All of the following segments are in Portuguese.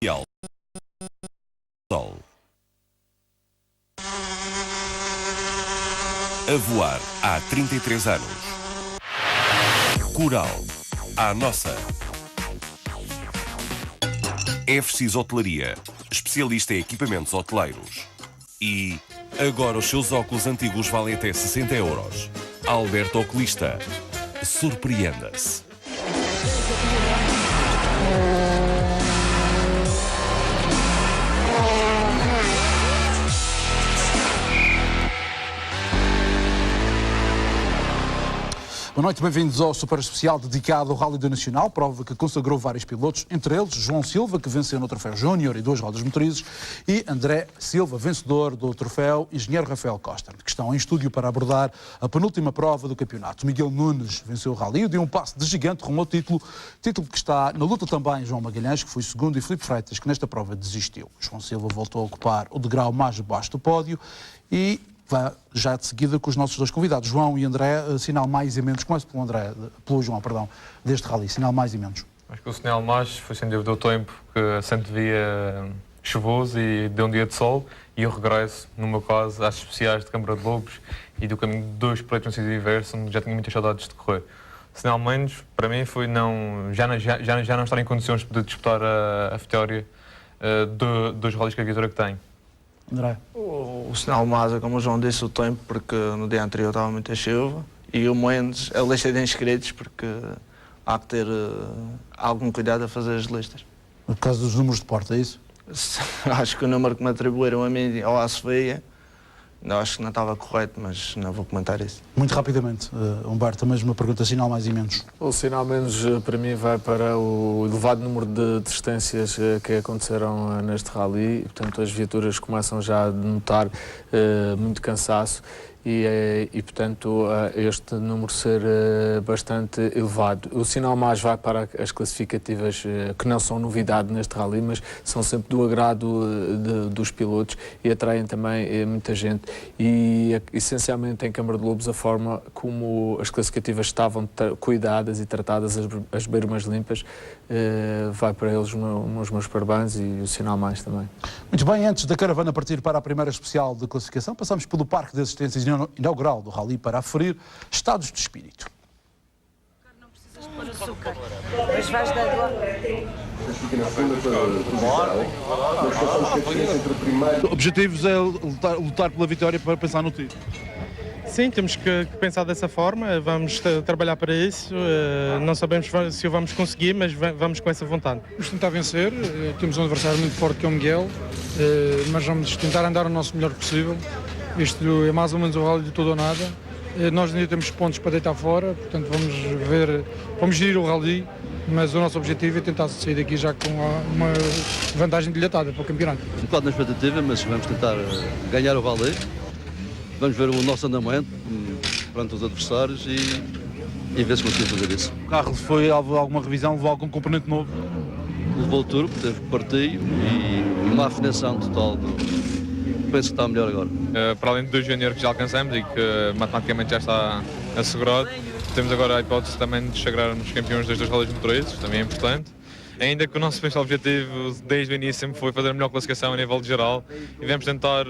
Sol. A voar há 33 anos. Coral, à nossa. FX Hotelaria, especialista em equipamentos hoteleiros. E agora os seus óculos antigos valem até 60 euros. Alberto Oculista, surpreenda-se. Boa noite, bem-vindos ao super especial dedicado ao Rally do Nacional, prova que consagrou vários pilotos, entre eles João Silva, que venceu no Troféu Júnior e 2 rodas motrizes, e André Silva, vencedor do Troféu Engenheiro Rafael Costa, que estão em estúdio para abordar a penúltima prova do campeonato. Miguel Nunes venceu o Rally e deu um passo de gigante rumo ao título que está na luta também João Magalhães, que foi segundo, e Filipe Freitas, que nesta prova desistiu. João Silva voltou a ocupar o degrau mais baixo do pódio e vai já de seguida com os nossos dois convidados, João e André, sinal mais e menos. Começo pelo João, deste rally, sinal mais e menos. Acho que o sinal mais foi sem dúvida o tempo, que sempre via chuvoso e deu um dia de sol, e o regresso, no meu caso, às especiais de Câmara de Lobos e do caminho de 2 pretos no sentido inverso, onde já tinha muitas saudades de correr. Sinal menos, para mim, foi já não estar em condições de disputar a vitória dos rallies que a viatura que tenho. André. O sinal mais é, como o João disse, o tempo, porque no dia anterior estava muita chuva, e o menos a lista de inscritos, porque há que ter algum cuidado a fazer as listas. Por causa dos números de porta, é isso? Acho que o número que me atribuíram a mim ou à Sofia, acho que não estava correto, mas não vou comentar isso. Muito rapidamente, Humberto, a mesma pergunta, sinal mais e menos. O sinal menos para mim vai para o elevado número de distâncias que aconteceram neste rally, e, portanto as viaturas começam já a notar muito cansaço e portanto este número ser bastante elevado. O sinal mais vai para as classificativas que não são novidade neste rally, mas são sempre do agrado dos pilotos e atraem também muita gente. E essencialmente em Câmara de Lobos a forma como as classificativas estavam cuidadas e tratadas, as bermas limpas, vai para eles os meus parabéns, e o sinal mais também. Muito bem, antes da caravana partir para a primeira especial de classificação, passamos pelo Parque de Assistências inaugural do Rally para aferir estados de espírito. Não precisas pôr açúcar, mas vais dar água. Objetivos é lutar pela vitória para pensar no título. Sim, temos que pensar dessa forma, vamos trabalhar para isso, não sabemos se o vamos conseguir, mas vamos com essa vontade. Vamos tentar vencer, temos um adversário muito forte que é o Miguel, mas vamos tentar andar o nosso melhor possível. Isto é mais ou menos o rally de tudo ou nada. Nós ainda temos pontos para deitar fora, portanto vamos gerir o rally, mas o nosso objetivo é tentar sair daqui já com uma vantagem dilatada para o campeonato. Um bocado na expectativa, mas vamos tentar ganhar o rally. Vamos ver o nosso andamento perante os adversários e ver se conseguimos fazer isso. O carro foi alguma revisão, levou algum componente novo? Levou o turbo, teve partilho e uma afinação total. Penso que está melhor agora. Para além do júnior que já alcançamos e que matematicamente já está assegurado, temos agora a hipótese também de sagrarmos campeões das 2 rodas motorizes, também é importante. Ainda que o nosso principal objetivo desde o início sempre foi fazer a melhor classificação a nível geral, e vamos tentar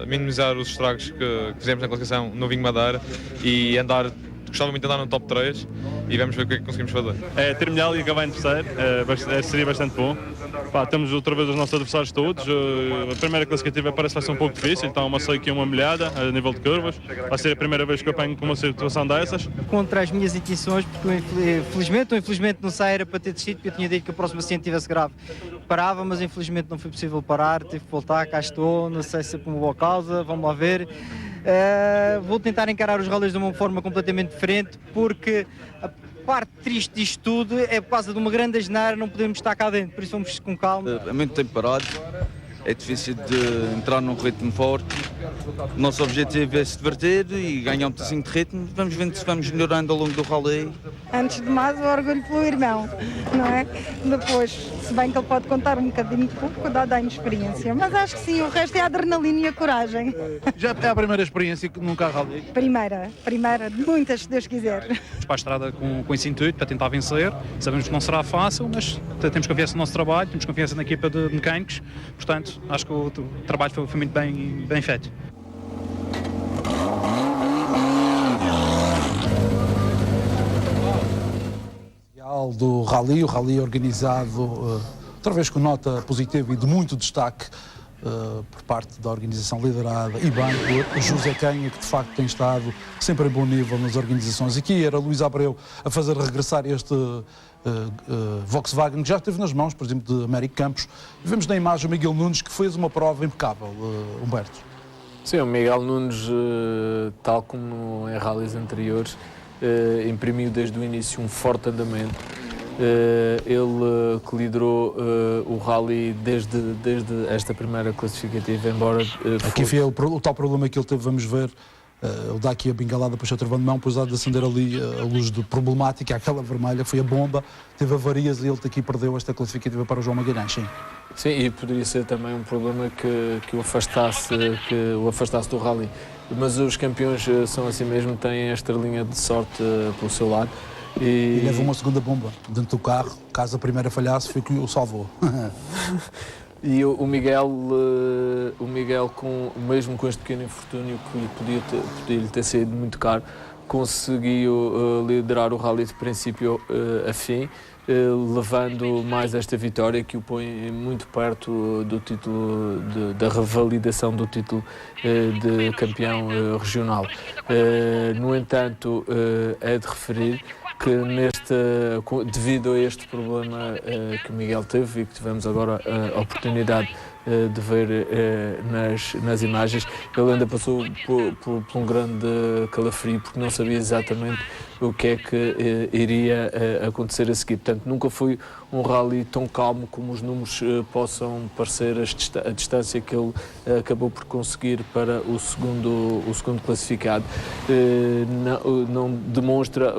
minimizar os estragos que fizemos na classificação no Vinho Madeira e gostava muito de andar no top 3 e vamos ver o que é que conseguimos fazer. Ter melhor e acabar em terceiro seria bastante bom. Temos outra vez os nossos adversários todos. A primeira classificativa parece que vai ser um pouco difícil, então uma sei que é uma molhada a nível de curvas. Vai ser a primeira vez que eu apanho com uma situação dessas. Contra as minhas intenções, porque felizmente ou infelizmente não sei, era para ter descido, porque eu tinha dito que o próximo acidente tivesse grave. Parava, mas infelizmente não foi possível parar, tive que voltar, cá estou, não sei se é por uma boa causa, vamos lá ver. Vou tentar encarar os rallies de uma forma completamente diferente, porque a parte triste disto tudo é por causa de uma grande asneira, não podemos estar cá dentro, por isso vamos com calma. É muito tempo parado, é difícil de entrar num ritmo forte. O nosso objetivo é se divertir e ganhar um pedacinho de ritmo. Vamos vendo se vamos melhorando ao longo do rally Antes de mais, o orgulho pelo irmão, não é? Depois, se bem que ele pode contar um bocadinho pouco, dada a inexperiência. Mas acho que sim, o resto é a adrenalina e a coragem. Já é a primeira experiência num carro rally? Primeira de muitas, se Deus quiser. Vamos para a estrada com esse intuito, para tentar vencer. Sabemos que não será fácil, mas temos confiança no nosso trabalho, temos confiança na equipa de mecânicos. Portanto, acho que o trabalho foi muito bem feito. Do Rally, o Rally organizado outra vez com nota positiva e de muito destaque por parte da organização liderada e bem por José Canha, que de facto tem estado sempre em bom nível nas organizações. Aqui era Luís Abreu a fazer regressar este Volkswagen, que já esteve nas mãos, por exemplo, de Américo Campos. E vemos na imagem o Miguel Nunes, que fez uma prova impecável, Humberto. Sim, o Miguel Nunes, tal como em rallies anteriores, imprimiu desde o início um forte andamento. Ele que liderou o rally desde esta primeira classificativa, embora... Aqui foi o tal problema que ele teve, vamos ver. Ele dá aqui a bengalada, depois o travão de mão, depois há de acender ali a luz de problemática, aquela vermelha, foi a bomba, teve avarias e ele aqui perdeu esta classificativa para o João Magalhães, sim. Sim, e poderia ser também um problema que o afastasse do rally. Mas os campeões são assim mesmo, têm esta linha de sorte pelo seu lado. E leva uma segunda bomba dentro do carro, caso a primeira falhasse, foi que o salvou. E o Miguel, mesmo com este pequeno infortúnio que lhe podia ter saído muito caro, conseguiu liderar o rally de princípio a fim, levando mais esta vitória que o põe muito perto do título, da revalidação do título de campeão regional. No entanto, é de referir que devido a este problema que o Miguel teve e que tivemos agora a oportunidade de ver nas imagens, ele ainda passou por um grande calafrio, porque não sabia exatamente o que é que iria acontecer a seguir. Portanto, nunca foi um rally tão calmo como os números possam parecer, a distância que ele acabou por conseguir para o segundo classificado. Não demonstra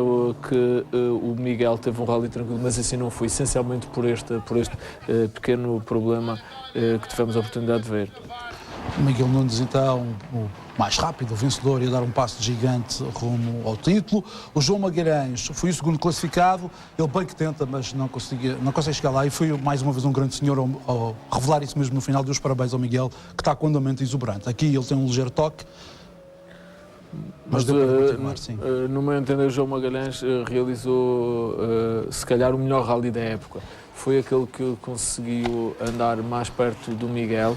que o Miguel teve um rally tranquilo, mas assim não foi, essencialmente por este pequeno problema que tivemos a oportunidade de ver. O Miguel Nunes, então, o mais rápido, o vencedor, ia dar um passo gigante rumo ao título. O João Magalhães foi o segundo classificado, ele bem que tenta, mas não consegue chegar lá, e foi mais uma vez um grande senhor ao revelar isso mesmo no final. Deu os parabéns ao Miguel, que está com andamento exuberante. Aqui ele tem um ligeiro toque, mas deu para continuar, sim. No meu entender, o João Magalhães realizou, se calhar, o melhor rally da época. Foi aquele que conseguiu andar mais perto do Miguel,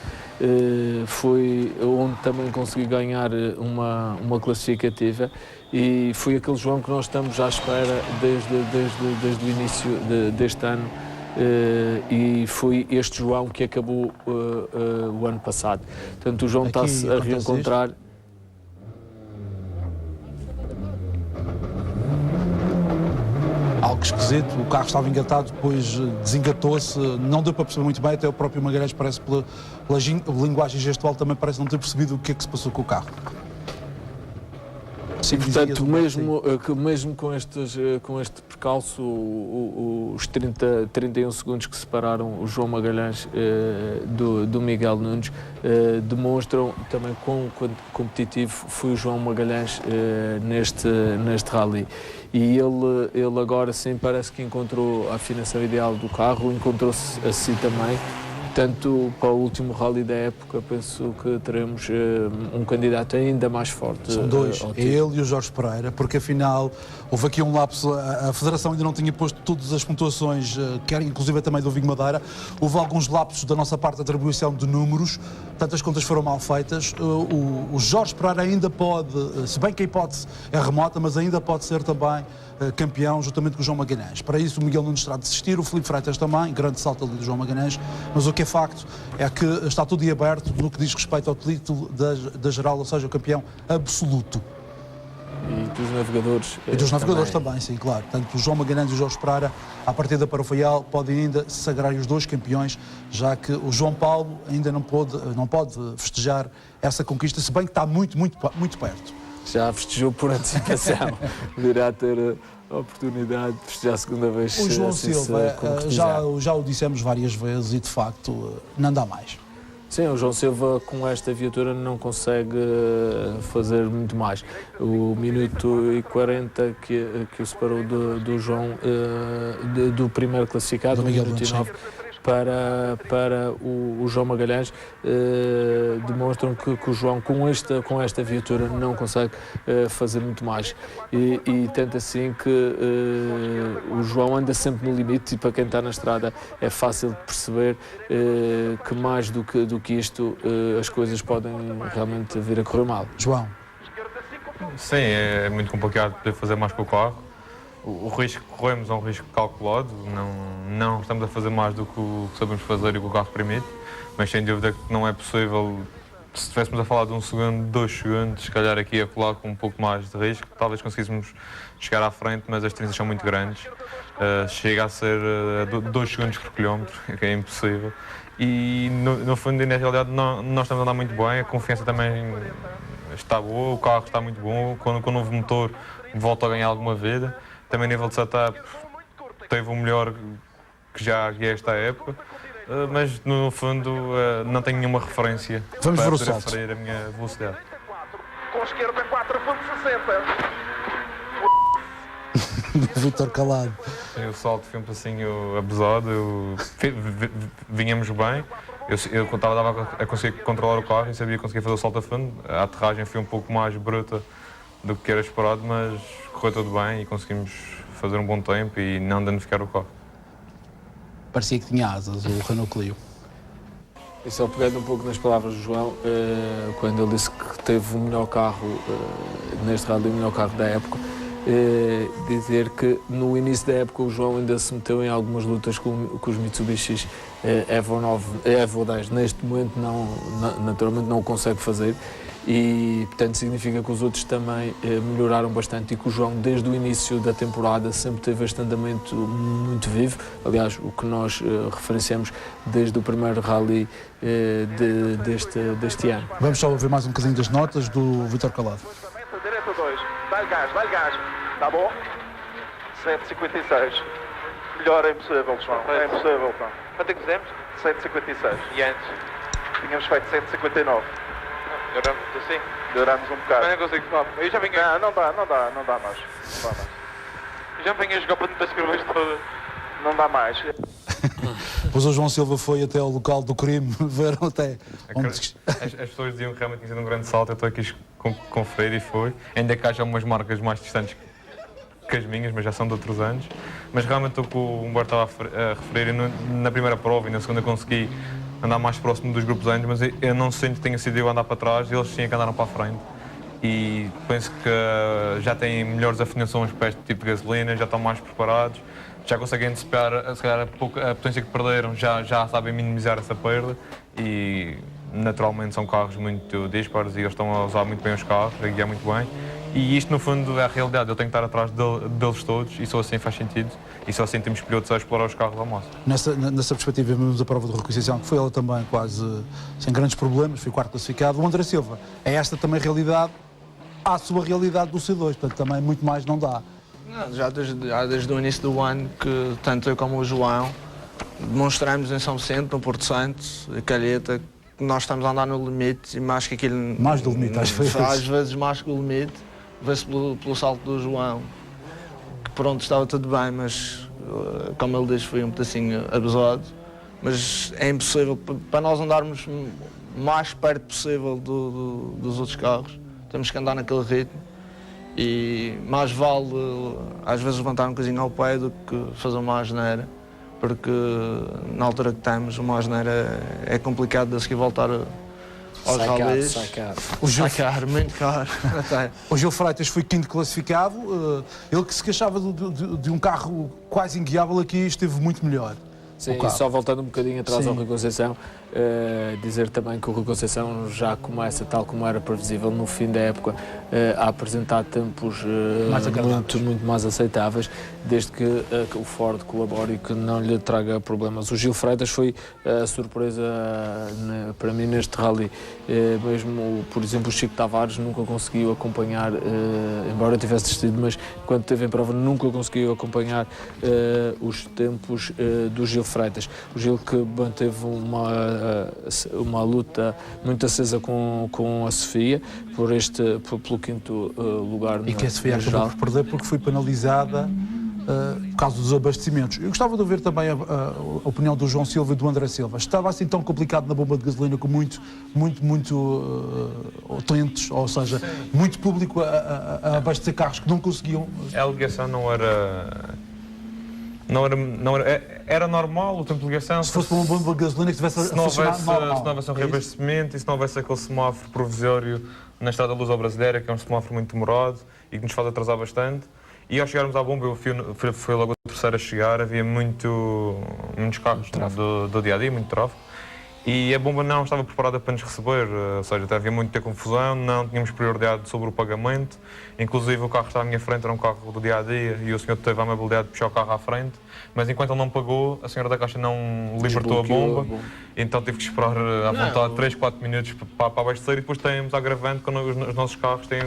foi onde também conseguiu ganhar uma classificativa, e foi aquele João que nós estamos à espera desde o início deste ano, e foi este João que acabou o ano passado. Portanto, o João está-se a reencontrar. Algo esquisito, o carro estava engatado, depois desengatou-se, não deu para perceber muito bem, até o próprio Magalhães parece, pela linguagem gestual, também parece não ter percebido o que é que se passou com o carro. Sim, portanto, mesmo com este percalço, os 31 segundos que separaram o João Magalhães do Miguel Nunes demonstram também quão competitivo foi o João Magalhães neste rally. E ele agora sim parece que encontrou a afinação ideal do carro, encontrou-se a si também. Portanto, para o último rally da época, penso que teremos um candidato ainda mais forte. São dois, ele e o Jorge Pereira, porque afinal houve aqui um lapso, a Federação ainda não tinha posto todas as pontuações, quer inclusive também do Vinho Madeira, houve alguns lapsos da nossa parte de atribuição de números, tantas contas foram mal feitas. O Jorge Pereira ainda pode, se bem que a hipótese é remota, mas ainda pode ser também campeão juntamente com o João Magalhães. Para isso o Miguel Nunes terá de desistir, o Filipe Freitas também, grande salto ali do João Magalhães, mas o que é facto é que está tudo em aberto no que diz respeito ao título da geral, ou seja, o campeão absoluto. E dos navegadores. E dos navegadores também, sim, claro. Tanto o João Magalhães e o Jorge Pereira, à partida para o Faial, podem ainda se sagrar os dois campeões, já que o João Paulo ainda não pode festejar essa conquista, se bem que está muito perto. Já festejou por antecipação. Virá ter a oportunidade de festejar a segunda vez. O João assim Silva, já o dissemos várias vezes e de facto não dá mais. Sim, o João Silva com esta viatura não consegue fazer muito mais. O minuto e 40 que o separou do João, do primeiro classificado, do Miguel minuto e 9, para o João Magalhães, demonstram que o João com esta viatura não consegue fazer muito mais e tanto assim que o João anda sempre no limite e para quem está na estrada é fácil de perceber que mais do que isto as coisas podem realmente vir a correr mal. João. Sim, é muito complicado poder fazer mais com o carro. O risco que corremos é um risco calculado, não estamos a fazer mais do que o que sabemos fazer e o que o carro permite, mas sem dúvida que não é possível, se estivéssemos a falar de 1 segundo, 2 segundos, se calhar aqui a colar com um pouco mais de risco, talvez conseguíssemos chegar à frente, mas as distâncias são muito grandes, chega a ser 2 segundos por quilómetro, que é impossível, e no fundo e na realidade nós estamos a andar muito bem, a confiança também está boa, o carro está muito bom, com o novo motor volta a ganhar alguma vida. Também a nível de setup teve o melhor que já é esta época, mas no fundo não tenho nenhuma referência para poder referir a minha velocidade. Com a esquerda 4.60. Vítor Calado. O salto foi um passinho abusado, vinhamos bem, eu estava a conseguir controlar o carro e sabia que conseguia fazer o salto a fundo, a aterragem foi um pouco mais bruta do que era esperado, mas correu tudo bem e conseguimos fazer um bom tempo e não danificar o carro. Parecia que tinha asas, o Renault Clio. E só pegando um pouco nas palavras do João, quando ele disse que teve o melhor carro, neste rally, o melhor carro da época, dizer que no início da época o João ainda se meteu em algumas lutas com os Mitsubishi Evo 9, Evo 10. Neste momento naturalmente não o consegue fazer. E, portanto, significa que os outros também melhoraram bastante e que o João, desde o início da temporada, sempre teve este andamento muito vivo. Aliás, o que nós referenciamos desde o primeiro rally deste ano. Vamos só ouvir mais um bocadinho das notas do Vítor Calado. Direita 2, dá-lhe gás, está bom? 7,56. Melhor é impossível, João, é impossível. Quanto é que fizemos? 7,56. E antes? Tínhamos feito 7,59. Melhoramos assim? Melhoramos um bocado. Mas não consigo falar. Eu já venho... Não dá mais. Eu já venho a jogar para muitas curvas todas. Não dá mais. Pois o João Silva foi até ao local do crime, ver até onde... As pessoas diziam que realmente tinha sido um grande salto, eu estou aqui a conferir e foi. Ainda que haja umas marcas mais distantes que as minhas, mas já são de outros anos. Mas realmente o que o Humberto estava a referir, na primeira prova e na segunda consegui andar mais próximo dos grupos anos, mas eu não sinto que tenha sido eu andar para trás, eles sim que andaram para a frente. E penso que já têm melhores afinações para este tipo de gasolina, já estão mais preparados, já conseguem antecipar se calhar, a potência que perderam, já sabem minimizar essa perda e naturalmente são carros muito dispares e eles estão a usar muito bem os carros, a guiar muito bem. E isto, no fundo, é a realidade. Eu tenho que estar atrás deles todos e só assim faz sentido. E só assim temos pilotos a explorar os carros ao máximo. Nessa perspectiva, vimos a prova de requisição, que foi ela também quase sem grandes problemas, foi quarto classificado. O André Silva, é esta também a realidade, a sua realidade do C2, portanto também muito mais não dá. Já desde o início do ano que tanto eu como o João demonstramos em São Vicente, no Porto Santo, a Calheta, que nós estamos a andar no limite e mais que aquilo... Mais do limite, às vezes. Às vezes mais que o limite. Vê-se pelo salto do João, que pronto, estava tudo bem, mas como ele diz, foi um pedacinho abusado. Mas é impossível, para nós andarmos mais perto possível dos outros carros, temos que andar naquele ritmo e mais vale às vezes levantar um bocadinho ao pé do que fazer uma asneira, porque na altura que estamos, uma asneira é complicado de seguir voltar aos rallies. Sai caro, muito caro. O Gil Freitas foi quinto classificado, ele que se queixava de um carro quase inguiável aqui esteve muito melhor. Sim, e só voltando um bocadinho atrás ao Rui Conceição, dizer também que o Rui Conceição já começa, tal como era previsível, no fim da época, a apresentar tempos muito mais aceitáveis, desde que o Ford colabore e que não lhe traga problemas. O Gil Freitas foi a surpresa para mim neste rally. Mesmo, por exemplo, o Chico Tavares nunca conseguiu acompanhar, embora tivesse desistido, mas quando esteve em prova nunca conseguiu acompanhar os tempos do Gil Freitas. O Gil que manteve uma luta muito acesa com a Sofia pelo quinto lugar. E que a Sofia acabou por perder porque foi penalizada por causa dos abastecimentos. Eu gostava de ouvir também a opinião do João Silva e do André Silva. Estava assim tão complicado na bomba de gasolina com muito utentes, ou seja, muito público a abastecer carros que não conseguiam. A alegação não era normal o tempo de ligação. Se fosse para uma bomba de gasolina que tivesse a funcionar normal. Se não houvesse um reabastecimento e se não houvesse aquele semáforo provisório na Estrada Luso-Brasileira, que é um semáforo muito demorado e que nos faz atrasar bastante. E ao chegarmos à bomba, eu fui logo a terceira a chegar, havia muitos carros do dia-a-dia, muito tráfego. E a bomba não estava preparada para nos receber, ou seja, havia muita confusão, não tínhamos prioridade sobre o pagamento. Inclusive o carro que estava à minha frente era um carro do dia-a-dia e o senhor teve a amabilidade de puxar o carro à frente. Mas enquanto ele não pagou, a senhora da caixa não libertou a bomba. Então tive que esperar à vontade 3, 4 minutos para abastecer e depois temos a agravante quando os nossos carros têm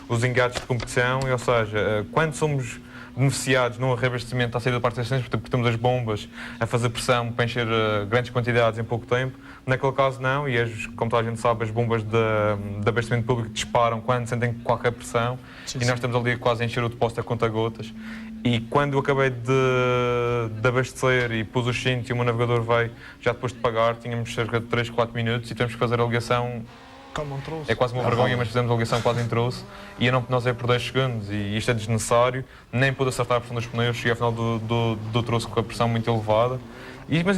os engates de competição, ou seja, quando somos beneficiados num reabastecimento à saída da parte das estações, porque temos as bombas a fazer pressão para encher grandes quantidades em pouco tempo, naquele caso não, e como toda a gente sabe, as bombas de abastecimento público disparam quando sentem qualquer pressão, e nós estamos ali quase a encher o depósito a conta-gotas. E quando eu acabei de abastecer e pus o cinto e o meu navegador veio, já depois de pagar, tínhamos cerca de 3, 4 minutos e temos que fazer a ligação. É quase uma vergonha, mas fizemos a ligação quase em troço e eu não penalizei por 10 segundos e isto é desnecessário, nem pude acertar a pressão dos pneus, cheguei ao final do troço com a pressão muito elevada.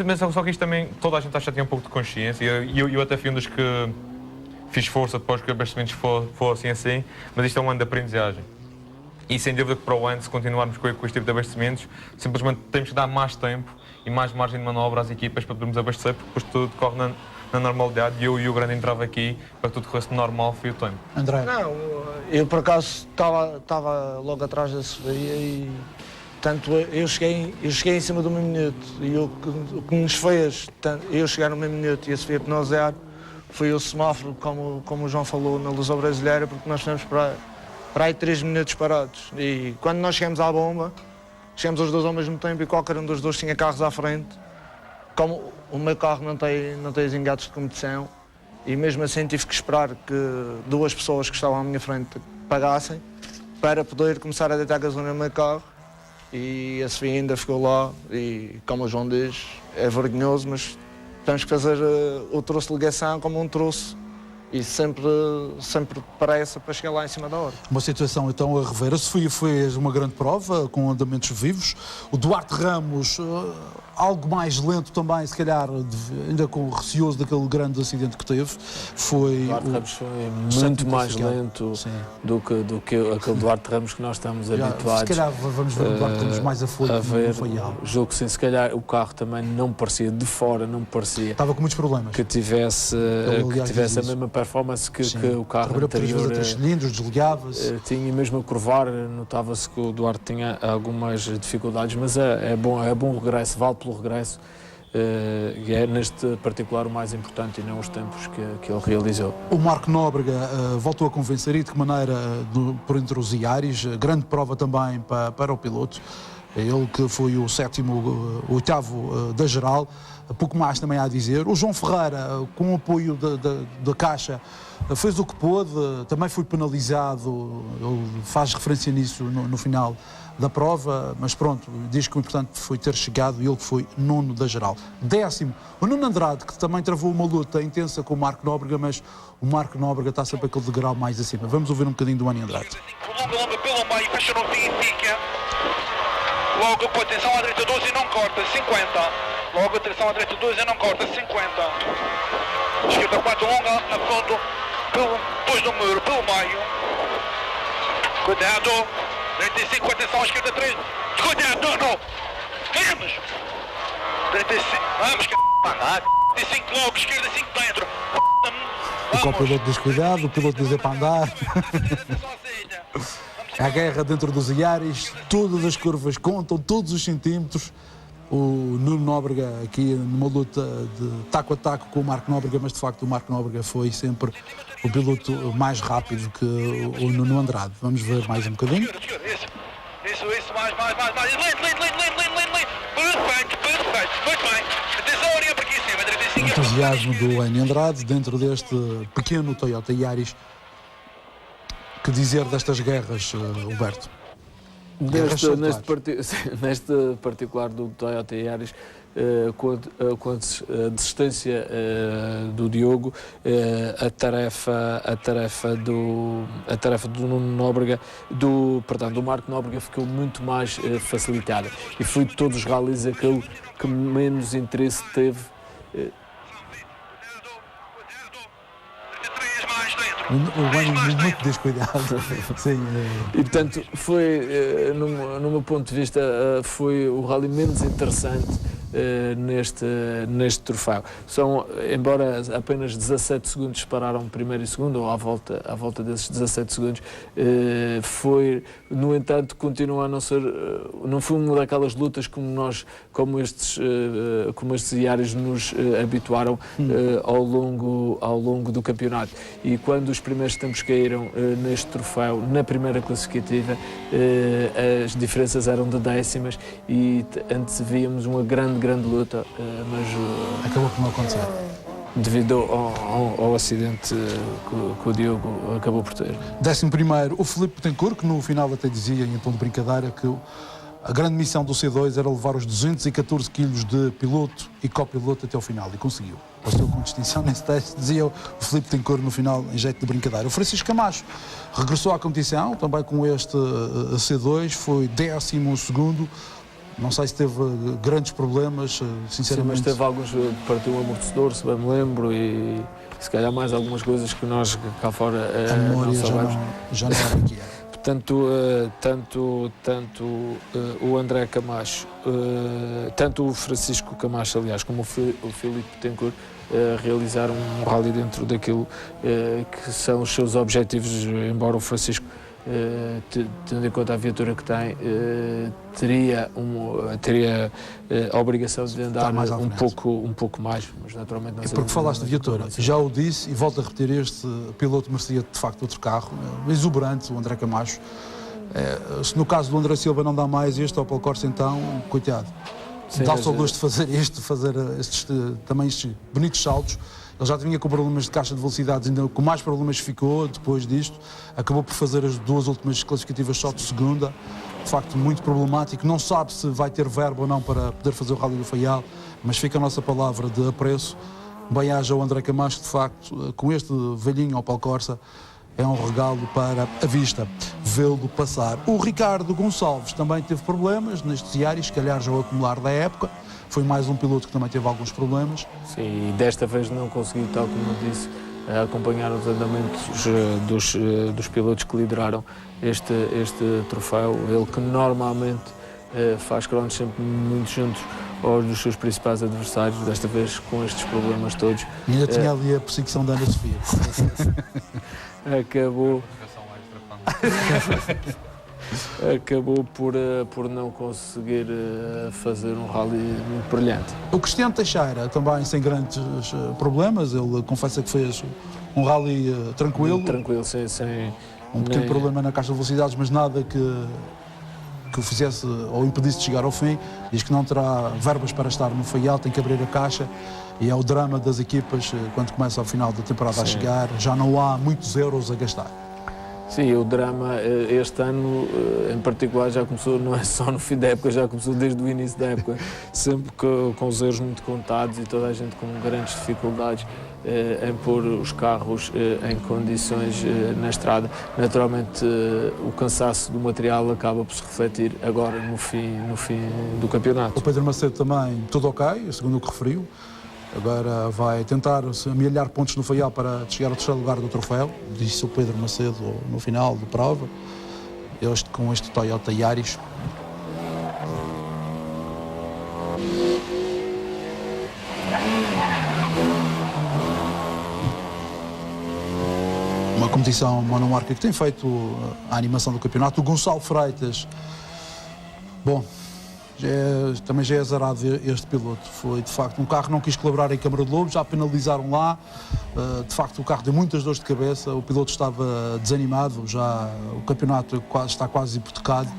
Mas só que isto também, toda a gente acha que tinha um pouco de consciência e eu até fui um dos que fiz força depois que os abastecimentos fossem assim, mas isto é um ano de aprendizagem. E sem dúvida que para o ano, se continuarmos com este tipo de abastecimentos, simplesmente temos que dar mais tempo e mais margem de manobra às equipas para podermos abastecer, porque depois tudo corre na normalidade e eu e o grande entrava aqui para que tudo corresse normal, foi o tempo. André? Não, eu por acaso estava logo atrás da Sofia e tanto eu cheguei em cima do meu minuto e o que nos fez eu chegar no meu minuto e a Sofia penalizar foi o semáforo, como o João falou, na Luso-Brasileira, porque nós fomos para aí 3 minutos parados e quando nós chegamos à bomba, chegamos os dois ao mesmo tempo e qualquer um dos dois tinha carros à frente. Como o meu carro não tem os engates de competição e mesmo assim tive que esperar que 2 pessoas que estavam à minha frente pagassem para poder começar a deitar gasolina no meu carro e a Sofia ainda ficou lá e, como o João diz, é vergonhoso, mas temos que fazer o troço de ligação como um troço e sempre pressa para chegar lá em cima da hora. Uma situação então a rever. A Sofia fez uma grande prova com andamentos vivos. O Duarte Ramos, algo mais lento também, se calhar, ainda com o receoso daquele grande acidente que teve. O Duarte Ramos foi muito mais lento do que aquele Duarte Ramos que nós estamos habituados. Se calhar vamos ver o Duarte Ramos mais afoito. Julgo que sim, se calhar o carro também não parecia, de fora não parecia. Estava com muitos problemas. Que tivesse a mesma performance que o carro anterior. 3 cilindros, desligava-se. Tinha mesmo a curvar, notava-se que o Duarte tinha algumas dificuldades, mas é bom o regresso, vale pelo regresso. E é neste particular o mais importante e não os tempos que ele realizou. O Marco Nóbrega voltou a convencer e de que maneira por entre os Iaris, grande prova também para o piloto. Ele que foi o 8º da geral, pouco mais também há a dizer. O João Ferreira, com o apoio da Caixa, fez o que pôde, também foi penalizado, ele faz referência nisso no final da prova, mas pronto, diz que o importante foi ter chegado e ele que foi 9º da geral. 10º, o Nuno Andrade, que também travou uma luta intensa com o Marco Nóbrega, mas o Marco Nóbrega está sempre aquele degrau mais acima. Vamos ouvir um bocadinho do Ani Andrade. Longa pelo meio, fecha no fim e fica. Logo com atenção à direita 12 e não corta, 50. Logo atenção à direita 12 e não corta, 50. Esquerda 4 longa, a fundo, depois do muro, pelo meio. Cuidado. 35, atenção à esquerda 3. Cuidado, não. Vamos. 35. Vamos, c... 35 logo, esquerda, 5 dentro. O copiloto diz cuidado, o piloto diz é para andar. A guerra dentro dos Iaris, todas as curvas contam, todos os centímetros. O Nuno Nóbrega aqui numa luta de taco a taco com o Marco Nóbrega, mas de facto o Marco Nóbrega foi sempre o piloto mais rápido que o Nuno Andrade. Vamos ver mais um bocadinho. Isso, mais. Lento. Perfeito. Muito bem. Atenção, olha para aqui em cima, 35. O entusiasmo do Enio Andrade dentro deste pequeno Toyota Yaris. Que dizer destas guerras, Huberto? Neste particular do Toyota Yaris, com a distância do Diogo, a tarefa do Nuno Nóbrega, do Marco Nóbrega ficou muito mais facilitada e foi de todos os rallies aquele que menos interesse teve. O banho muito descuidado. Sim. E portanto foi, no meu ponto de vista, foi o rally menos interessante neste troféu. Embora apenas 17 segundos separaram primeiro e segundo, ou à volta desses 17 segundos, no entanto, continua a não ser, não foi uma daquelas lutas como estes Iaris nos habituaram ao longo do campeonato. E quando os primeiros tempos caíram neste troféu, na primeira classificativa, as diferenças eram de décimas e antevíamos uma grande luta, mas acabou por não acontecer. Devido ao acidente que o Diogo acabou por ter. 11º, o Filipe Betancourt, que no final até dizia, em tom de brincadeira, que a grande missão do C2 era levar os 214 quilos de piloto e copiloto até ao final, e conseguiu. Passou com distinção nesse teste, dizia o Filipe Betancourt no final, em jeito de brincadeira. O Francisco Camacho regressou à competição, também com este C2, foi 12º. Não sei se teve grandes problemas, sinceramente. Sim, mas teve alguns, partiu um amortecedor, se bem me lembro, e se calhar mais algumas coisas que nós cá fora não sabemos. Já não era o que era. Portanto, tanto o André Camacho, tanto o Francisco Camacho, aliás, como o Filipe Betancourt, realizaram um rally dentro daquilo que são os seus objetivos, embora o Francisco, tendo em conta a viatura que tem, teria a obrigação de andar um pouco mais, mas naturalmente não. É porque falaste de viatura, já o disse e volto a repetir, este piloto merecia de facto outro carro, exuberante, o André Camacho. Se no caso do André Silva não dá mais este Opel Corsa, então, coitado, dá-se ao gosto de fazer estes bonitos saltos. Ele já vinha com problemas de caixa de velocidades, ainda com mais problemas ficou depois disto. Acabou por fazer as duas últimas classificativas só de segunda. De facto, muito problemático. Não sabe se vai ter verbo ou não para poder fazer o Rally do Faial, mas fica a nossa palavra de apreço. Bem-aja ao André Camacho, de facto, com este velhinho Opel Corsa, é um regalo para a vista, vê-lo passar. O Ricardo Gonçalves também teve problemas nestes Iaris, se calhar já o acumular da época. Foi mais um piloto que também teve alguns problemas. Sim, e desta vez não conseguiu, tal como eu disse, acompanhar os andamentos dos pilotos que lideraram este troféu. Ele que normalmente faz cronos sempre muito juntos aos dos seus principais adversários, desta vez com estes problemas todos. E ainda tinha ali a perseguição da Ana Sofia. Acabou por não conseguir fazer um rally muito brilhante. O Cristiano Teixeira também sem grandes problemas, ele confessa que fez um rally tranquilo. Tranquilo, sem um pequeno problema na caixa de velocidades, mas nada que o fizesse ou impedisse de chegar ao fim. Diz que não terá verbas para estar no Faial, tem que abrir a caixa. E é o drama das equipas quando começa ao final da temporada a chegar, já não há muitos euros a gastar. Sim, o drama este ano em particular já começou, não é só no fim da época, já começou desde o início da época, sempre com os erros muito contados e toda a gente com grandes dificuldades em pôr os carros em condições na estrada. Naturalmente o cansaço do material acaba por se refletir agora no fim do campeonato. O Pedro Macedo também tudo ok, segundo o que referiu. Agora vai tentar amealhar pontos no Faial para chegar ao terceiro lugar do troféu, disse o Pedro Macedo no final da prova, com este Toyota Yaris. uma competição monomarca que tem feito a animação do campeonato. O Gonçalo Freitas, bom, também já é azarado este piloto. Foi, de facto, um carro que não quis colaborar em Câmara de Lobos, já penalizaram lá. De facto, o carro deu muitas dores de cabeça, o piloto estava desanimado, já o campeonato está quase hipotecado.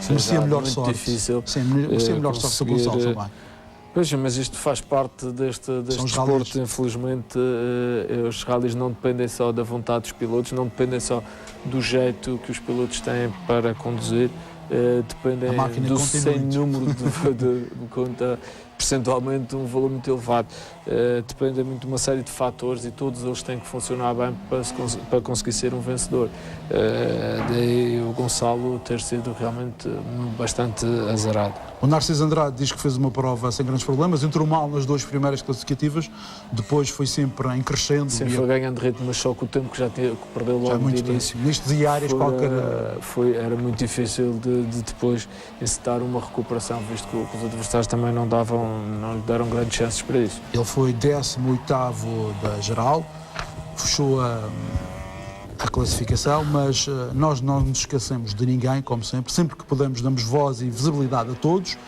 Merecia melhor sorte. Difícil. Sim, merecia melhor sorte do Gonçalo também. Pois, mas isto faz parte deste desporto, infelizmente. Os rallies não dependem só da vontade dos pilotos, não dependem só do jeito que os pilotos têm para conduzir, dependem do sem número de conta percentualmente um valor muito elevado. Depende muito de uma série de fatores e todos eles têm que funcionar bem para conseguir ser um vencedor. Daí o Gonçalo ter sido realmente bastante azarado. O Narciso Andrade diz que fez uma prova sem grandes problemas, entrou mal nas 2 primeiras classificativas, depois foi sempre em crescendo. Sim, foi ganhando ritmo, mas só que o tempo que que perdeu logo de início. Nestes diários qualquer... Era muito difícil de depois encetar uma recuperação, visto que os adversários também não lhe deram grandes chances para isso. Ele foi 18º da geral, fechou a classificação, mas nós não nos esquecemos de ninguém, como sempre que podemos damos voz e visibilidade a todos.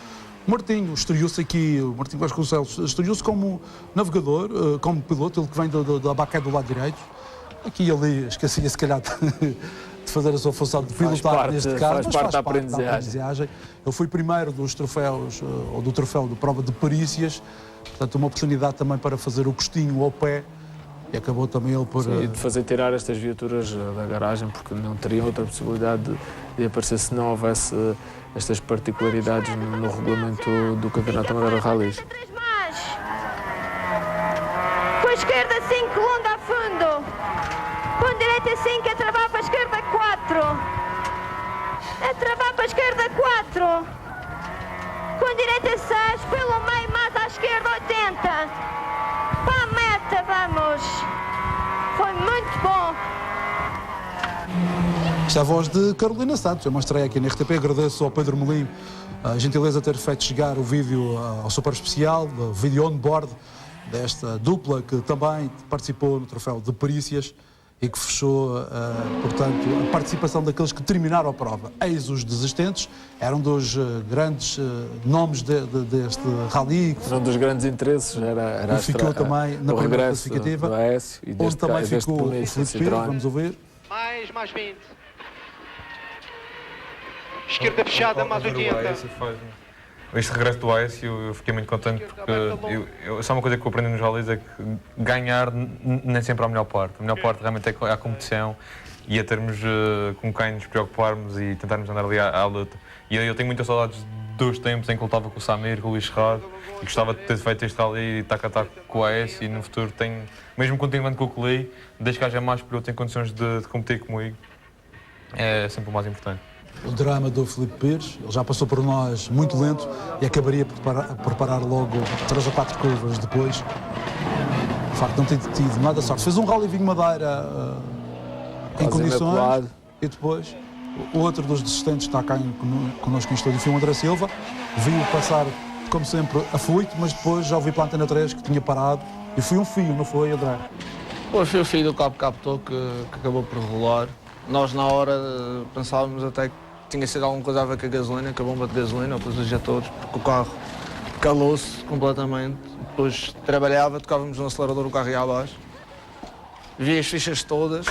O Martinho estreou-se aqui, o Martinho Vasconcelos estreou-se como navegador, como piloto, ele que vem da baquete do lado direito. Aqui e ali, esquecia se calhar de fazer a sua função de pilotar neste caso, mas faz parte da aprendizagem. Ele foi primeiro dos troféus, ou do troféu de prova de perícias, portanto uma oportunidade também para fazer o costinho ao pé. E acabou também ele por... Sim, de fazer tirar estas viaturas da garagem, porque não teriam outra possibilidade de aparecer se não houvesse estas particularidades no regulamento do Campeonato Amador de Rallys. Com a esquerda 5, longa a fundo. Com a direita 5, a travar para a esquerda 4. A travar para a esquerda 4. Com a direita 6, pelo meio mais à esquerda 80. Para a meta, vamos! Foi muito bom! Esta é a voz de Carolina Santos, eu mostrei aqui na RTP, agradeço ao Pedro Molinho a gentileza de ter feito chegar o vídeo ao super especial, o vídeo on-board desta dupla que também participou no troféu de perícias e que fechou, portanto, a participação daqueles que terminaram a prova. Eis os desistentes, eram dos grandes nomes deste rally. Um dos grandes interesses era ficou também na primeira classificativa, onde também ficou o Filipe Pires, vamos ouvir. Mais 20. Esquerda fechada, mais 80. Este regresso do AES eu fiquei muito contente porque só uma coisa que eu aprendi nos rallies é que ganhar nem sempre é a melhor parte. A melhor parte realmente é a competição e a termos com quem nos preocuparmos e tentarmos andar ali à luta. E eu tenho muitas saudades dos tempos em que lutava com o Samir, com o Luís Serrado e gostava de ter feito este rally taco a taco com o AES e no futuro tenho, mesmo continuando com o Coli, desde que haja mais pilotos em condições de competir comigo, é sempre o mais importante. O drama do Filipe Pires, ele já passou por nós muito lento e acabaria por parar logo 3 ou 4 curvas depois. De facto, não tem tido nada sorte. Fez um rally Vinho Madeira em condições e depois o outro dos desistentes está cá connosco em estúdio, foi o André Silva. Viu passar, como sempre, afoito, mas depois já ouvi pela Antena 3 que tinha parado e foi um fio, não foi, André? Pois foi o fio do cabo que captou que acabou por rolar. Nós, na hora, pensávamos até que tinha sido alguma coisa a ver com a gasolina, com a bomba de gasolina ou com os injetores, porque o carro calou-se completamente. Depois trabalhava, tocávamos no acelerador, o carro ia abaixo. Vi as fichas todas,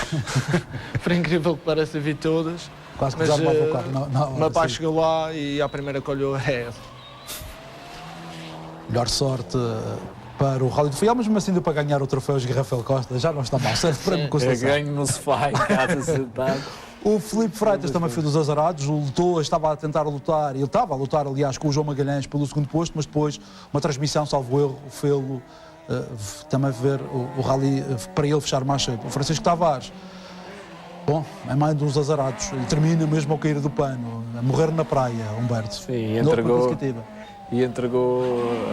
por incrível que pareça, vi todas. Quase que desarmava o carro. O meu pai chegou lá e a primeira que olhou é essa. Melhor sorte para o Rally do Faial, mas mesmo assim deu para ganhar o troféu de Rafael Costa, já não está mal, serve para me constatar. Ganho no sofá, em casa sentado. O Filipe Freitas também foi dos azarados, lutou, estava a tentar lutar, ele estava a lutar, aliás, com o João Magalhães pelo segundo posto, mas depois uma transmissão, salvo erro, fê-lo também ver o Rally para ele fechar mais cedo. O Francisco Tavares, bom, é mais dos azarados, ele termina mesmo ao cair do pano, a morrer na praia, Humberto. Sim, entregou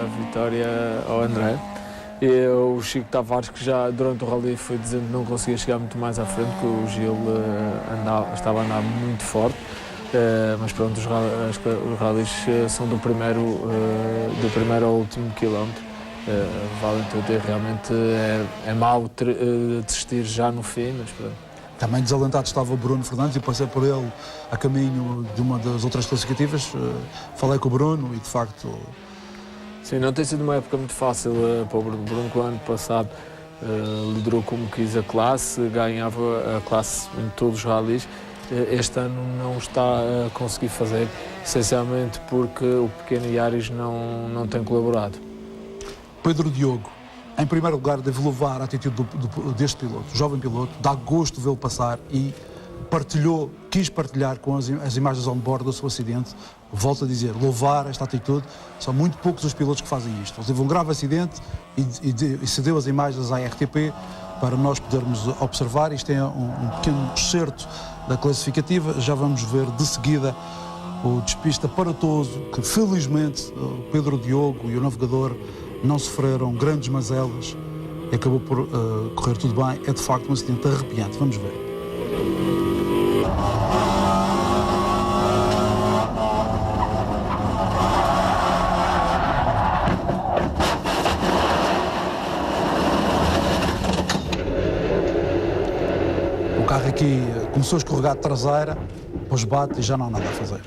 a vitória ao André. E o Chico Tavares, que já durante o rally foi dizendo que não conseguia chegar muito mais à frente, que o Gil estava a andar muito forte, mas pronto, os rallies são do primeiro ao último quilómetro. Vale entender, realmente é mau desistir já no fim, mas pronto. Também desalentado estava o Bruno Fernandes e passei por ele a caminho de uma das outras classificativas. Falei com o Bruno e, de facto... Sim, não tem sido uma época muito fácil para o Bruno. Bruno, que o ano passado liderou como quis a classe, ganhava a classe em todos os ralis. Este ano não está a conseguir fazer, essencialmente porque o pequeno Yaris não tem colaborado. Pedro Diogo, em primeiro lugar, deve louvar a atitude deste piloto, jovem piloto, dá gosto de vê-lo passar e quis partilhar com as imagens on-board do seu acidente. Volto a dizer, louvar esta atitude, são muito poucos os pilotos que fazem isto. Ele teve um grave acidente e cedeu as imagens à RTP para nós podermos observar. Isto é um pequeno excerto da classificativa. Já vamos ver de seguida o despista aparatoso, que felizmente o Pedro Diogo e o navegador não sofreram grandes mazelas e acabou por correr tudo bem. É de facto um acidente arrepiante. Vamos ver. O carro aqui começou a escorregar de traseira, depois bate e já não há nada a fazer.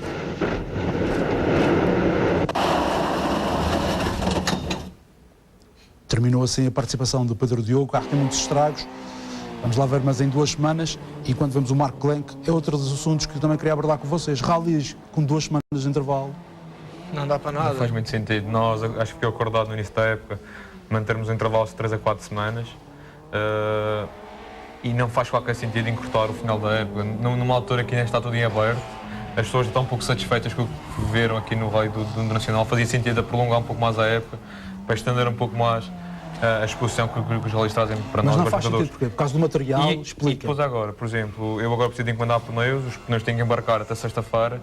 Terminou assim a participação do Pedro Diogo. O carro tem muitos estragos. Vamos lá ver, mas em 2 semanas. E quando vemos o Marco Klenk, é outro dos assuntos que eu também queria abordar com vocês. Ralis com 2 semanas de intervalo. Não dá para nada. Não faz muito sentido. Nós, acho que foi acordado no início da época, mantermos intervalos de 3 a 4 semanas. E não faz qualquer sentido encurtar o final da época. Numa altura que ainda está tudo em aberto, as pessoas estão um pouco satisfeitas com o que viram aqui no Rally do Nacional. Fazia sentido a prolongar um pouco mais a época, para estender um pouco mais a exposição que os rallies trazem para nós. Mas não faz sentido, porquê? Por causa do material, explica. E depois agora, por exemplo, eu agora preciso de encomendar pneus, os pneus têm que embarcar até sexta-feira.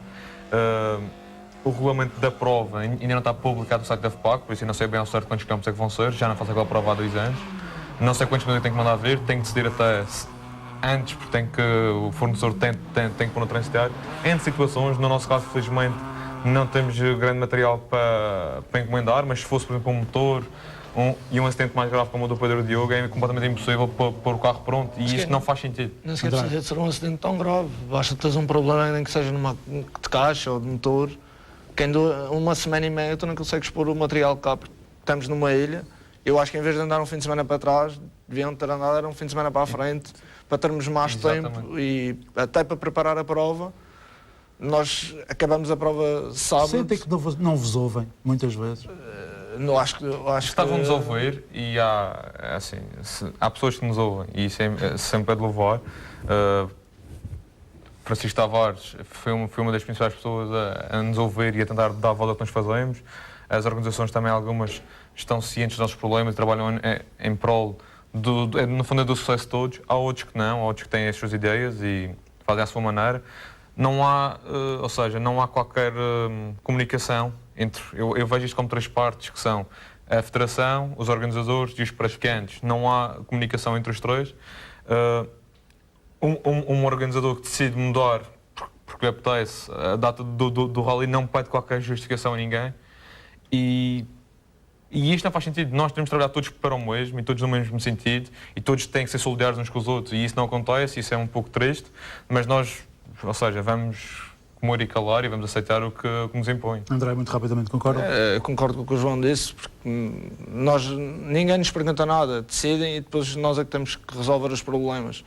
O regulamento da prova ainda não está publicado no site da FPAC, por isso eu não sei bem ao certo quantos quilómetros é que vão ser, já não faço aquela prova há 2 anos. Não sei quantos pneus eu tenho que mandar vir, tenho que decidir até antes, porque o fornecedor tem que pôr no transitário. Em situações, no nosso caso, felizmente, não temos grande material para encomendar, mas se fosse, por exemplo, um motor e um acidente mais grave como o do Pedro Diogo, é completamente impossível pôr o carro pronto e isto não faz sentido. Não se precisa de ser um acidente tão grave, basta teres um problema, nem que seja de caixa ou de motor, que em 1 semana e meia tu não consegues pôr o material cá, porque estamos numa ilha. Eu acho que em vez de andar um fim de semana para trás, deviam ter andado um fim de semana para a frente, para termos mais tempo e até para preparar a prova. Nós acabamos a prova sábado. Sentem que não vos ouvem, muitas vezes? Não, acho que estavam-nos a ouvir e há pessoas que nos ouvem e isso sempre é de louvar. Francisco Tavares foi uma das principais pessoas a nos ouvir e a tentar dar a volta que nós fazemos. As organizações também, algumas, estão cientes dos nossos problemas e trabalham em prol, no fundo, do sucesso de todos. Há outros que não, há outros que têm as suas ideias e fazem à sua maneira. Não há, ou seja, não há qualquer comunicação entre... Eu vejo isto como 3 partes, que são a federação, os organizadores e os praticantes. Não há comunicação entre os 3. Um organizador que decide mudar porque lhe apetece a data do rally não pede qualquer justificação a ninguém. E isto não faz sentido. Nós temos de trabalhar todos para o mesmo e todos no mesmo sentido e todos têm que ser solidários uns com os outros. E isso não acontece, isso é um pouco triste, mas nós, ou seja, vamos comer e calar e vamos aceitar o que nos impõe. André, muito rapidamente, concorda? Concordo com o que o João disse, porque ninguém nos pergunta nada, decidem e depois nós é que temos que resolver os problemas.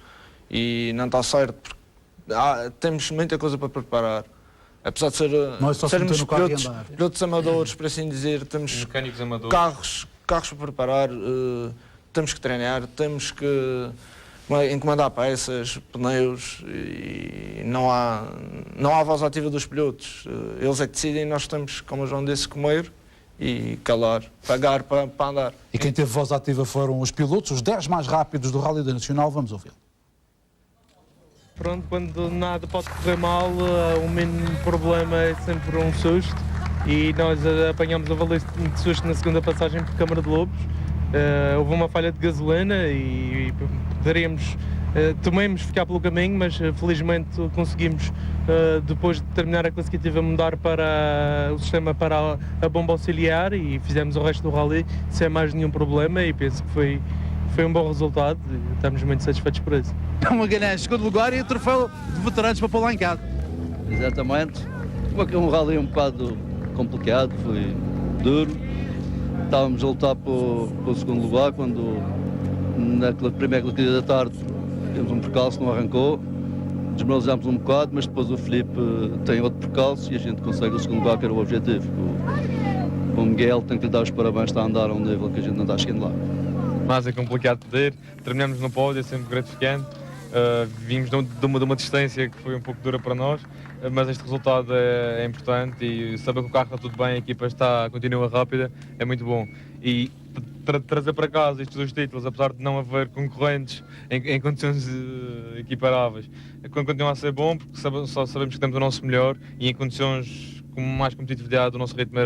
E não está certo, porque temos muita coisa para preparar. Apesar de sermos pilotos amadores, por assim dizer, temos carros para preparar, temos que treinar, temos que encomendar peças, pneus e não há voz ativa dos pilotos. Eles é que decidem e nós temos, como o João disse, comer e calar, pagar para andar. E quem teve voz ativa foram os pilotos, os 10 mais rápidos do Rally Nacional. Vamos ouvi-lo. Pronto, quando nada pode correr mal, o mínimo problema é sempre um susto e nós apanhamos a valer de susto na segunda passagem por Câmara de Lobos. Houve uma falha de gasolina e tememos ficar pelo caminho, mas felizmente conseguimos, depois de terminar a classificativa, mudar para o sistema para a bomba auxiliar e fizemos o resto do rally sem mais nenhum problema e penso que foi foi um bom resultado e estamos muito satisfeitos por isso. Estão a ganhar em segundo lugar e o troféu de veteranos para pôr lá em casa. Exatamente. Foi um rally um bocado complicado, foi duro. Estávamos a lutar pelo segundo lugar quando na primeira corrida da tarde temos um percalço, não arrancou. Desmoralizámos um bocado, mas depois o Filipe tem outro percalço e a gente consegue o segundo lugar, que era o objetivo. O Miguel tem que lhe dar os parabéns, está a andar a um nível que a gente não está chegando lá. Mas é complicado poder, terminamos no pódio, é sempre gratificante. Vimos de uma distância que foi um pouco dura para nós, mas este resultado é importante e saber que o carro está tudo bem, a equipa continua rápida, é muito bom. E trazer para casa estes 2 títulos, apesar de não haver concorrentes em condições equiparáveis, continua a ser bom porque só sabemos que temos o nosso melhor e em condições com mais competitividade o nosso ritmo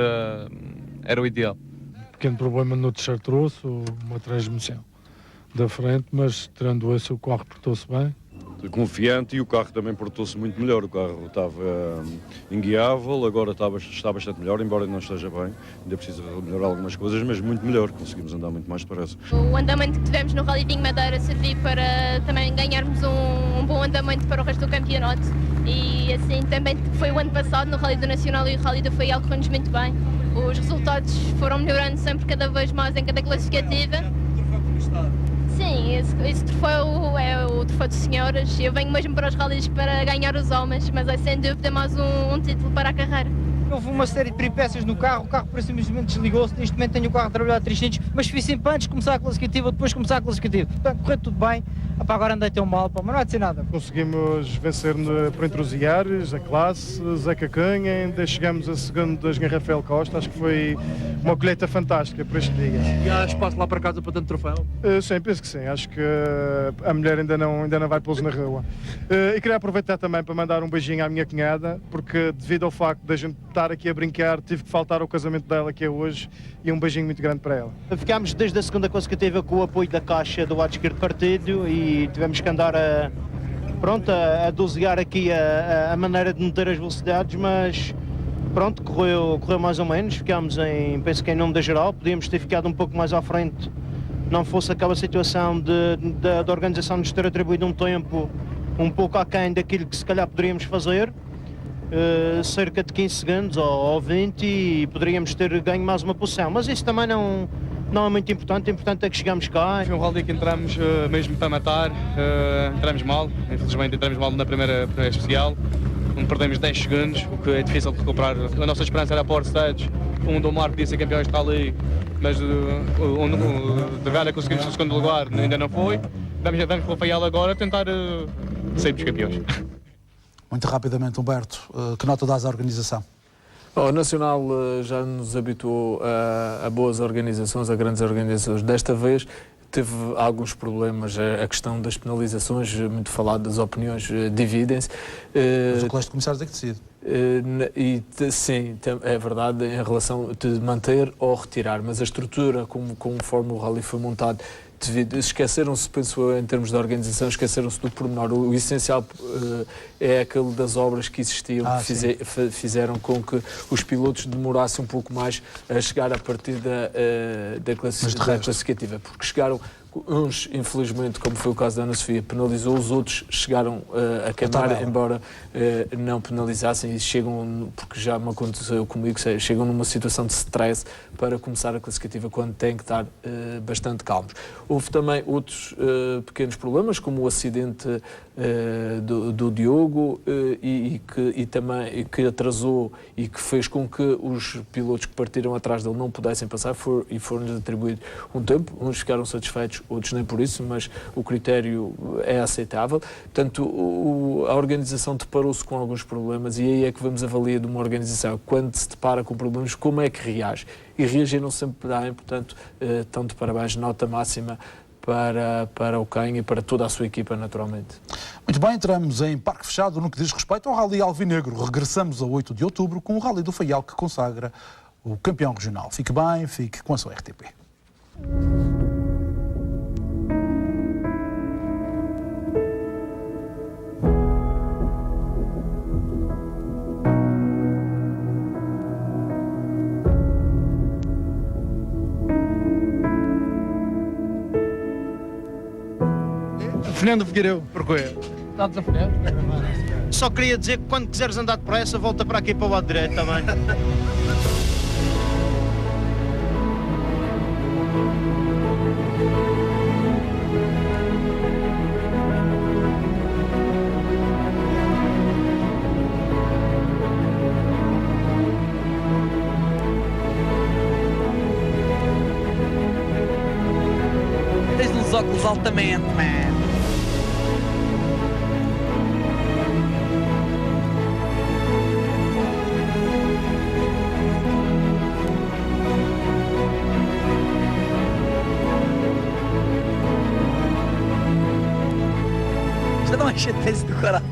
era o ideal. Pequeno problema no terceiro troço, uma transmissão da frente, mas tirando isso o carro portou-se bem. Confiante e o carro também portou-se muito melhor. O carro estava inguiável, agora está bastante melhor, embora não esteja bem. Ainda precisa melhorar algumas coisas, mas muito melhor. Conseguimos andar muito mais depressa. O andamento que tivemos no Rally Vinho Madeira serviu para também ganharmos um bom andamento para o resto do campeonato. E assim também foi o ano passado no Rally do Nacional e o Rally do Faial, correu-nos muito bem. Os resultados foram melhorando sempre cada vez mais em cada classificativa. Sim, esse troféu é o troféu de senhoras. Eu venho mesmo para os rallies para ganhar os homens, mas é sem dúvida mais um título para a carreira. Houve uma série de peripécias no carro, o carro por simplesmente desligou-se, neste momento tenho o carro a trabalhar 300, mas fui sempre antes de começar a classificativa, depois de começar a classificativa. Portanto, correu tudo bem, agora andei tão mal, mas não há de ser nada. Conseguimos vencer por entre os Iares, a classe, Zeca Cunha, ainda chegamos a segundo das Rafael Costa, acho que foi uma colheita fantástica por este dia. E há espaço lá para casa para tanto troféu? Sim, penso que sim, acho que a mulher ainda não vai pô-los na rua. E queria aproveitar também para mandar um beijinho à minha cunhada, porque devido ao facto de a gente estar aqui a brincar, tive que faltar ao casamento dela, que é hoje, e um beijinho muito grande para ela. Ficámos desde a segunda consecutiva com o apoio da Caixa do lado esquerdo partido e tivemos que andar a dosear aqui a maneira de meter as velocidades, mas pronto, correu mais ou menos, ficámos penso que em nome da geral, podíamos ter ficado um pouco mais à frente, não fosse aquela situação da organização nos ter atribuído um tempo um pouco aquém daquilo que se calhar poderíamos fazer. Cerca de 15 segundos ou 20 e poderíamos ter ganho mais uma posição, mas isso também não é muito importante, o importante é que chegamos cá. Foi um rally que entramos mesmo para matar, entramos mal, infelizmente entramos mal na primeira especial, onde perdemos 10 segundos, o que é difícil de recuperar. A nossa esperança era Port Stage, onde o Mar podia ser campeão de rally, mas de velha conseguimos o segundo lugar, ainda não foi. Vamos para o Faial agora tentar sermos campeões. Muito rapidamente, Humberto, que nota dás à organização? O Nacional já nos habituou a boas organizações, a grandes organizações. Desta vez teve alguns problemas, a questão das penalizações, muito falado, das opiniões dividem-se. Mas o Colégio de Comissários é que decide. Sim, é verdade, em relação de manter ou retirar, mas a estrutura, conforme o rally foi montado, esqueceram-se, penso eu, em termos de organização, esqueceram-se do pormenor. O essencial é aquele das obras que existiam, que fizeram com que os pilotos demorassem um pouco mais a chegar a partir da classificativa, porque chegaram uns, infelizmente, como foi o caso da Ana Sofia, penalizou, os outros chegaram a queimar, embora não penalizassem, e chegam, porque já me aconteceu comigo, chegam numa situação de stress para começar a classificativa, quando têm que estar bastante calmos. Houve também outros pequenos problemas, como o acidente do Diogo, e também que atrasou e que fez com que os pilotos que partiram atrás dele não pudessem passar e foram-lhes atribuído um tempo. Uns ficaram satisfeitos, outros nem por isso, mas o critério é aceitável. Portanto, a organização deparou-se com alguns problemas, e aí é que vamos avaliar de uma organização, quando se depara com problemas, como é que reage. E reagiram sempre bem, portanto, estão de parabéns, nota máxima para o Canha e para toda a sua equipa, naturalmente. Muito bem, entramos em parque fechado no que diz respeito ao Rally Alvinegro. Regressamos a 8 de outubro com o Rally do Faial, que consagra o campeão regional. Fique bem, fique com a sua RTP. Fernando Figueiredo. Porquê? Está desafinado? Só queria dizer que quando quiseres andar depressa, volta para aqui para o lado direito também. Tens uns óculos altamente, man. Já não achei tese do caralho.